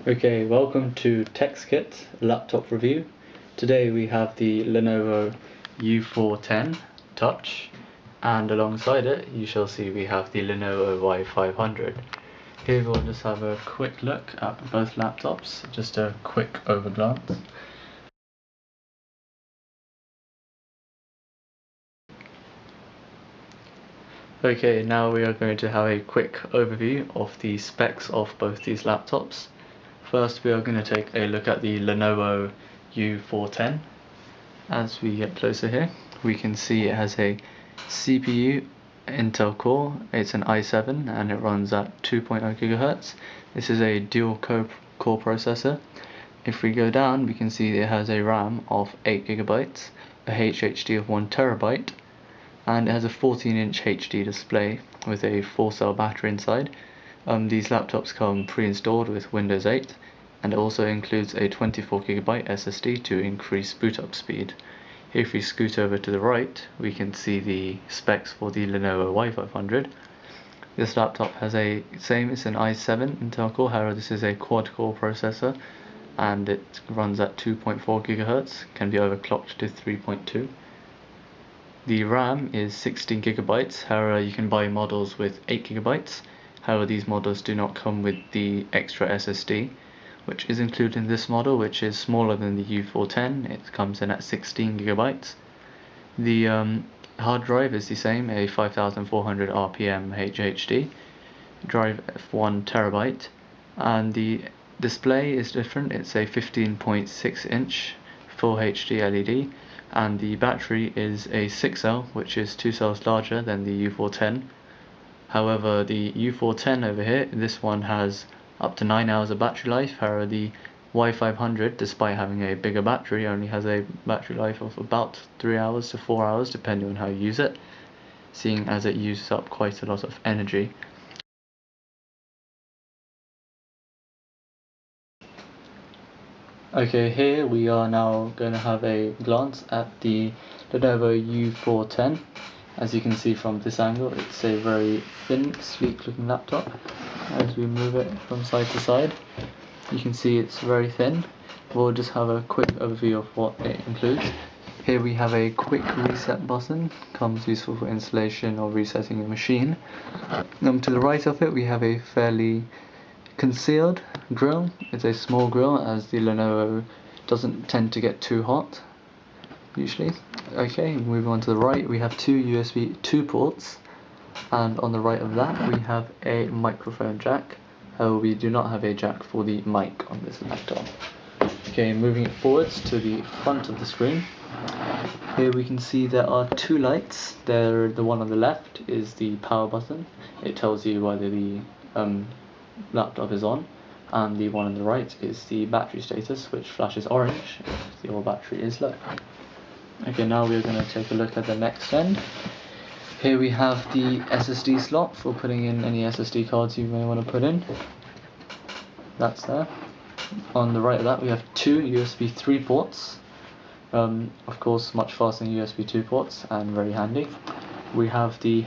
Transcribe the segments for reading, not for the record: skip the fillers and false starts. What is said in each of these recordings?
Okay, welcome to Techz laptop review. Today we have the Lenovo U410 Touch, and alongside it you shall see we have the Lenovo Y500. Here we'll just have a quick look at both laptops, just a quick overglance. Okay, now we are going to have a quick overview of the specs of both these laptops. First we are going to take a look at the Lenovo U410. As we get closer here, we can see it has a CPU Intel core. It's an i7 and it runs at 2.0 GHz. This is a dual core processor. If we go down, we can see it has a RAM of 8 GB, a HDD of 1 TB, and it has a 14-inch HD display with a 4-cell battery inside. These laptops come pre-installed with Windows 8, and it also includes a 24 GB SSD to increase boot up speed. If we scoot over to the right, we can see the specs for the Lenovo Y500. This laptop has it's an i7 Intel core, however this is a quad-core processor, and it runs at 2.4 GHz, can be overclocked to 3.2. The RAM is 16 GB, however you can buy models with 8 GB. However, these models do not come with the extra SSD, which is included in this model, which is smaller than the U410. It comes in at 16 GB. The hard drive is the same, a 5400 RPM HDD drive of 1 TB, and the display is different. It's a 15.6-inch Full HD LED, and the battery is a 6-cell, which is 2 cells larger than the U410. However, the U410 over here, this one has up to 9 hours of battery life. However, the Y500, despite having a bigger battery, only has a battery life of about 3 hours to 4 hours, depending on how you use it, seeing as it uses up quite a lot of energy. Okay, here we are now going to have a glance at the Lenovo U410. As you can see from this angle, it's a very thin, sleek looking laptop. As we move it from side to side, you can see it's very thin. We'll just have a quick overview of what it includes. Here we have a quick reset button, comes useful for installation or resetting a machine. To the right of it we have a fairly concealed grill. It's a small grill, as the Lenovo doesn't tend to get too hot usually. Okay, moving on to the right, we have two USB 2 ports, and on the right of that we have a microphone jack. However, we do not have a jack for the mic on this laptop. Okay, moving it forwards to the front of the screen, here we can see there are two lights. The one on the left is the power button. It tells you whether the laptop is on, and the one on the right is the battery status, which flashes orange if your battery is low. Okay, now we are going to take a look at the next end. Here we have the SSD slot for putting in any SSD cards you may want to put in. That's there. On the right of that we have two USB 3 ports. Of course, much faster than USB 2 ports and very handy. We have the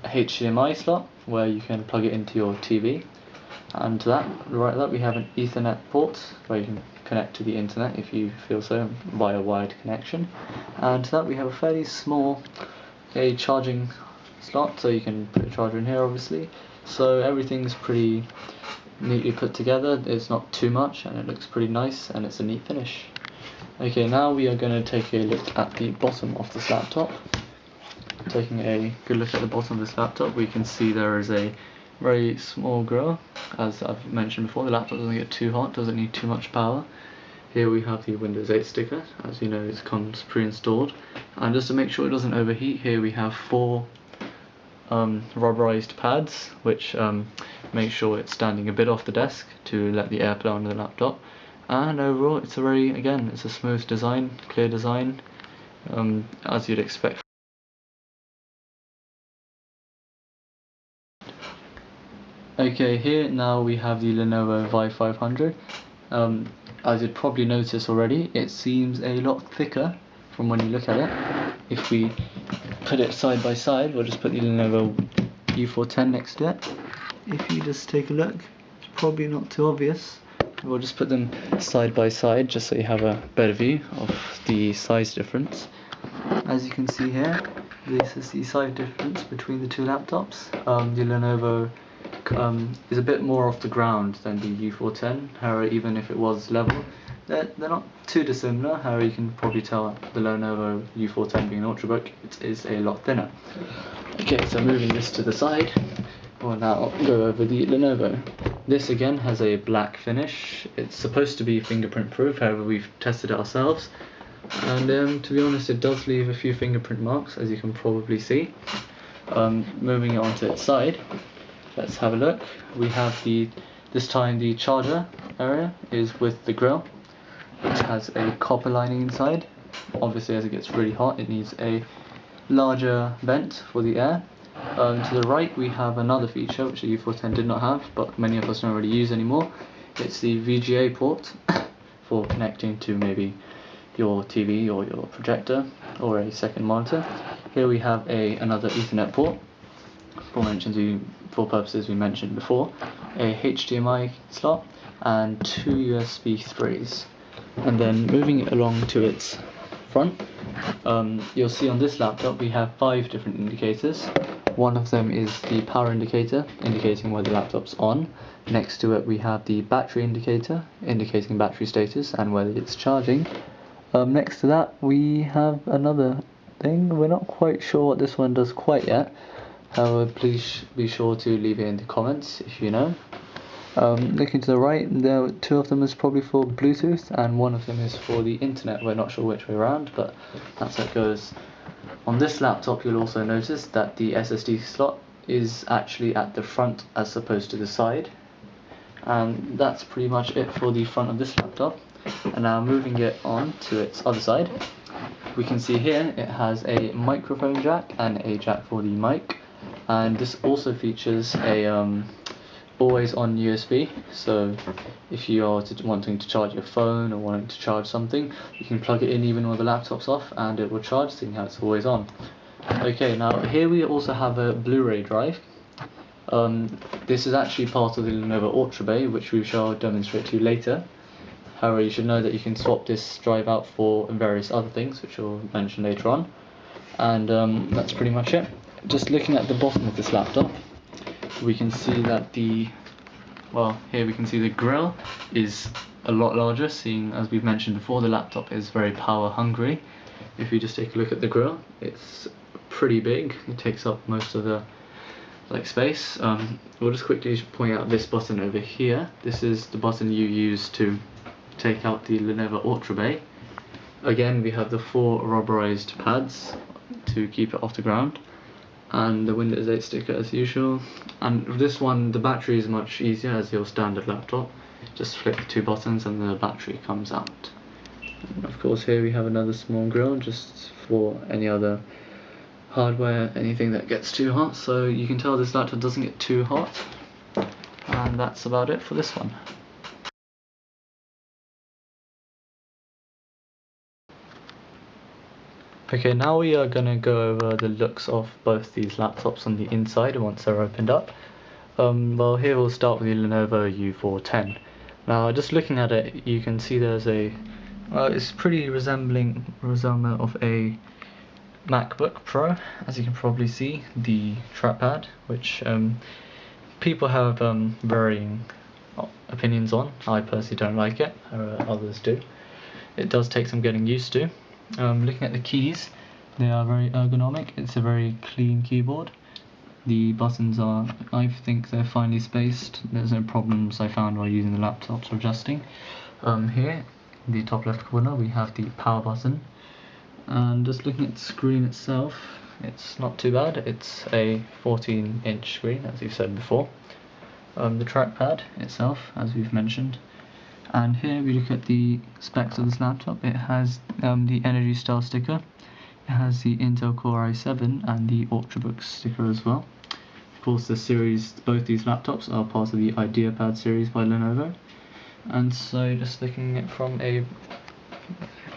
HDMI slot where you can plug it into your TV. And to that, right of that, we have an Ethernet port where you can connect to the internet if you feel so, via wired connection. And to that we have a fairly small charging slot, so you can put a charger in here obviously. So everything's pretty neatly put together. It's not too much and it looks pretty nice, and it's a neat finish. Okay, now we are going to take a look at the bottom of this laptop. Taking a good look at the bottom of this laptop, we can see there is a very small grill. As I've mentioned before, the laptop doesn't get too hot, doesn't need too much power. Here we have the Windows 8 sticker. As you know, it comes pre-installed. And just to make sure it doesn't overheat, here we have 4 rubberized pads, which make sure it's standing a bit off the desk to let the air flow onto the laptop. And overall, it's a smooth design, clear design, as you'd expect. Okay, here now we have the Lenovo Y500. As you'd probably notice already, it seems a lot thicker from when you look at it. If we put it side by side, we'll just put the Lenovo U410 next to it. If you just take a look, it's probably not too obvious, we'll just put them side by side just so you have a better view of the size difference. As you can see here, this is the size difference between the two laptops. The Lenovo is a bit more off the ground than the U410, however even if it was level, they're not too dissimilar. However, you can probably tell the Lenovo U410 being an Ultrabook, it is a lot thinner. Okay, so moving this to the side, we'll now go over the Lenovo. This again has a black finish. It's supposed to be fingerprint proof, however we've tested it ourselves, and to be honest it does leave a few fingerprint marks, as you can probably see. Moving it onto its side, let's have a look. We have this time the charger area is with the grill, which has a copper lining inside. Obviously as it gets really hot it needs a larger vent for the air. To the right we have another feature which the U410 did not have, but many of us don't really use anymore. It's the VGA port for connecting to maybe your TV or your projector or a second monitor. Here we have another Ethernet port for purposes we mentioned before, a HDMI slot and two USB 3s. And then moving it along to its front, you'll see on this laptop we have 5 different indicators. One of them is the power indicator, indicating whether the laptop's on. Next to it we have the battery indicator, indicating battery status and whether it's charging. Next to that we have another thing. We're not quite sure what this one does quite yet, however please be sure to leave it in the comments if you know. Looking to the right, two of them is probably for Bluetooth and one of them is for the internet. We're not sure which way around, but that's how it goes. On this laptop you'll also notice that the SSD slot is actually at the front as opposed to the side. And that's pretty much it for the front of this laptop. And now moving it on to its other side, we can see here it has a microphone jack and a jack for the mic, and this also features a always on USB, so if you are wanting to charge your phone or wanting to charge something, you can plug it in even when the laptop's off and it will charge, seeing how it's always on. Okay, now here we also have a Blu-ray drive. This is actually part of the Lenovo Ultra Bay, which we shall demonstrate to you later. However, you should know that you can swap this drive out for various other things, which we'll mention later on. And that's pretty much it. Just looking at the bottom of this laptop, we can see that here we can see the grill is a lot larger, seeing as we've mentioned before the laptop is very power hungry. If you just take a look at the grill, it's pretty big, it takes up most of the space. We'll just quickly point out this button over here. This is the button you use to take out the Lenovo Ultra Bay. Again we have the 4 rubberized pads to keep it off the ground, and the Windows 8 sticker as usual. And with this one the battery is much easier as your standard laptop. Just flick the 2 buttons and the battery comes out. And of course here we have another small grill just for any other hardware, anything that gets too hot, so you can tell this laptop doesn't get too hot. And that's about it for this one. Okay, now we are going to go over the looks of both these laptops on the inside once they're opened up. Well, here we'll start with the Lenovo U410. Now, just looking at it, you can see there's it's pretty resembling of a MacBook Pro, as you can probably see. The trackpad, which people have varying opinions on. I personally don't like it, others do. It does take some getting used to. Looking at the keys, they are very ergonomic. It's a very clean keyboard. The buttons I think they're finely spaced. There's no problems I found while using the laptops or adjusting. Here, in the top left corner, we have the power button. And just looking at the screen itself, it's not too bad. It's a 14-inch screen, as you've said before. The trackpad itself, as we've mentioned. And here we look at the specs of this laptop. It has the Energy Star sticker, it has the Intel Core i7 and the Ultrabook sticker as well. Of course both these laptops are part of the IdeaPad series by Lenovo. And so just looking at it from a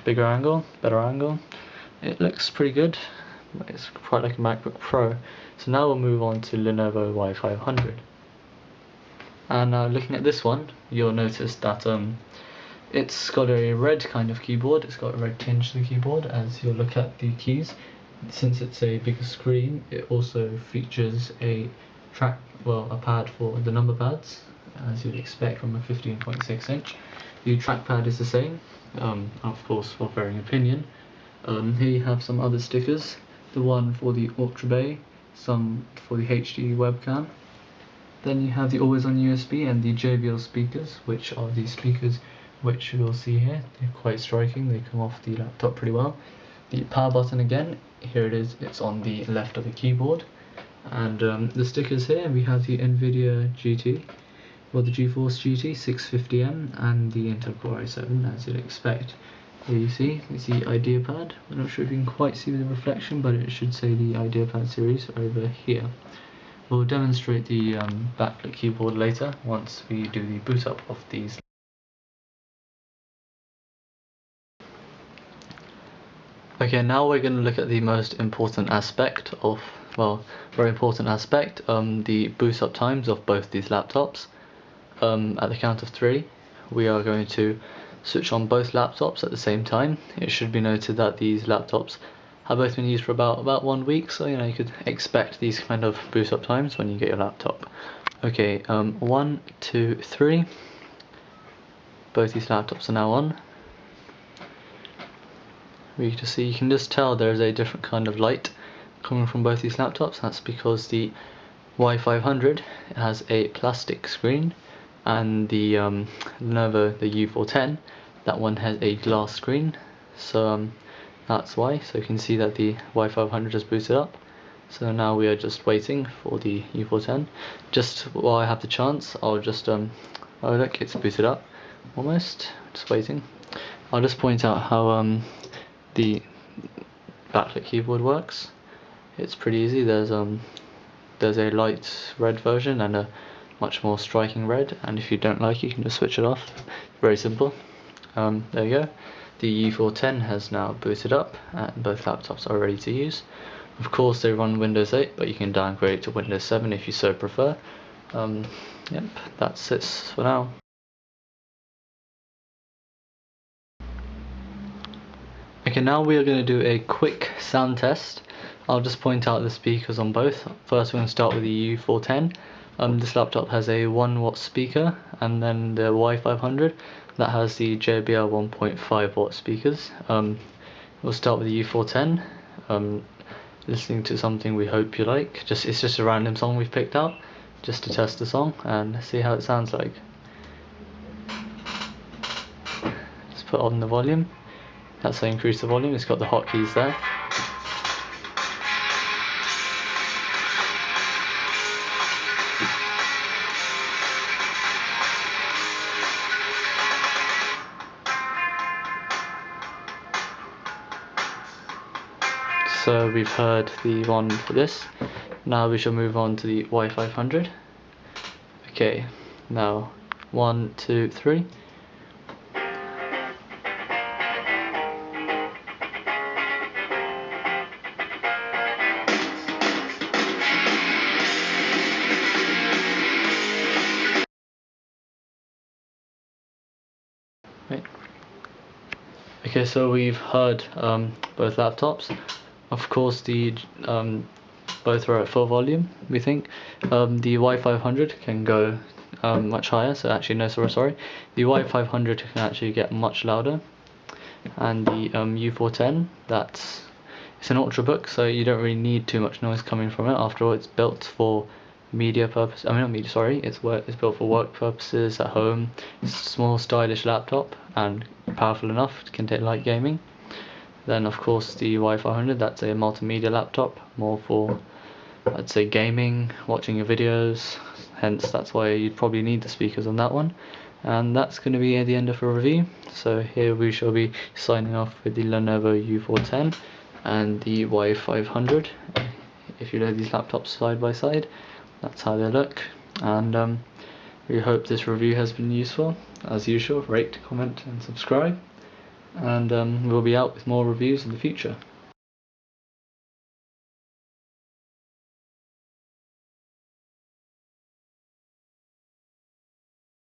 better angle, it looks pretty good. It's quite like a MacBook Pro. So now we'll move on to Lenovo Y500. And looking at this one, you'll notice that it's got a red kind of keyboard. It's got a red tinge to the keyboard as you look at the keys. Since it's a bigger screen, it also features a pad for the number pads, as you'd expect from a 15.6 inch. The trackpad is the same, of course for varying opinion. Here you have some other stickers, the one for the Ultra Bay, some for the HD webcam. Then you have the always on USB and the JBL speakers, which are the speakers which you'll see here. They're quite striking, they come off the laptop pretty well. The power button again, here it is, it's on the left of the keyboard. And the stickers here, we have the NVIDIA GT, or the GeForce GT 650M, and the Intel Core i7, as you'd expect. Here you see, it's the IdeaPad. I'm not sure if you can quite see the reflection, but it should say the IdeaPad series over here. We'll demonstrate the backlit keyboard later, once we do the boot up of these. Okay, now we're going to look at the most important aspect of, very important aspect, the boot up times of both these laptops. At the count of 3, we are going to switch on both laptops at the same time. It should be noted that these laptops have both been used for about 1 week, so you could expect these kind of boot up times when you get your laptop. Okay, 1, 2, 3. Both these laptops are now on. You can just tell there's a different kind of light coming from both these laptops. That's because the Y500 has a plastic screen, and the Lenovo U410, that one has a glass screen. So that's why. So you can see that the Y500 has booted up. So now we are just waiting for the U410. Just while I have the chance, I'll just oh look, it's booted up almost. Just waiting. I'll just point out how the backlit keyboard works. It's pretty easy. There's a light red version and a much more striking red, and if you don't like it, you can just switch it off. Very simple. There you go. The U410 has now booted up and both laptops are ready to use. Of course they run Windows 8, but you can downgrade to Windows 7 if you so prefer. Yep, that's it for now. Okay, now we are going to do a quick sound test. I'll just point out the speakers on both. First we're going to start with the U410. This laptop has a 1 watt speaker, and then the Y500 that has the JBL 1.5 watt speakers. We'll start with the U410. Listening to something we hope you like. It's just a random song we've picked out just to test the song and see how it sounds like. Just put on the volume. That's how you increase the volume. It's got the hotkeys there. So we've heard the one for this. Now we shall move on to the Y500. Okay, now 1, 2, 3. Right. Okay, so we've heard both laptops. Of course, both are at full volume, we think. The Y500 can go much higher, so actually no, sorry. The Y500 can actually get much louder, and the U410, it's an ultrabook, so you don't really need too much noise coming from it. After all, it's built for media purposes. It's built for work purposes at home. It's a small, stylish laptop and powerful enough, it can take light gaming. Then of course the Y500, that's a multimedia laptop, more for, I'd say, gaming, watching your videos, hence that's why you'd probably need the speakers on that one. And that's going to be the end of the review. So here we shall be signing off with the Lenovo U410 and the Y500. If you load these laptops side by side, that's how they look. And we hope this review has been useful. As usual, rate, comment and subscribe. And we'll be out with more reviews in the future.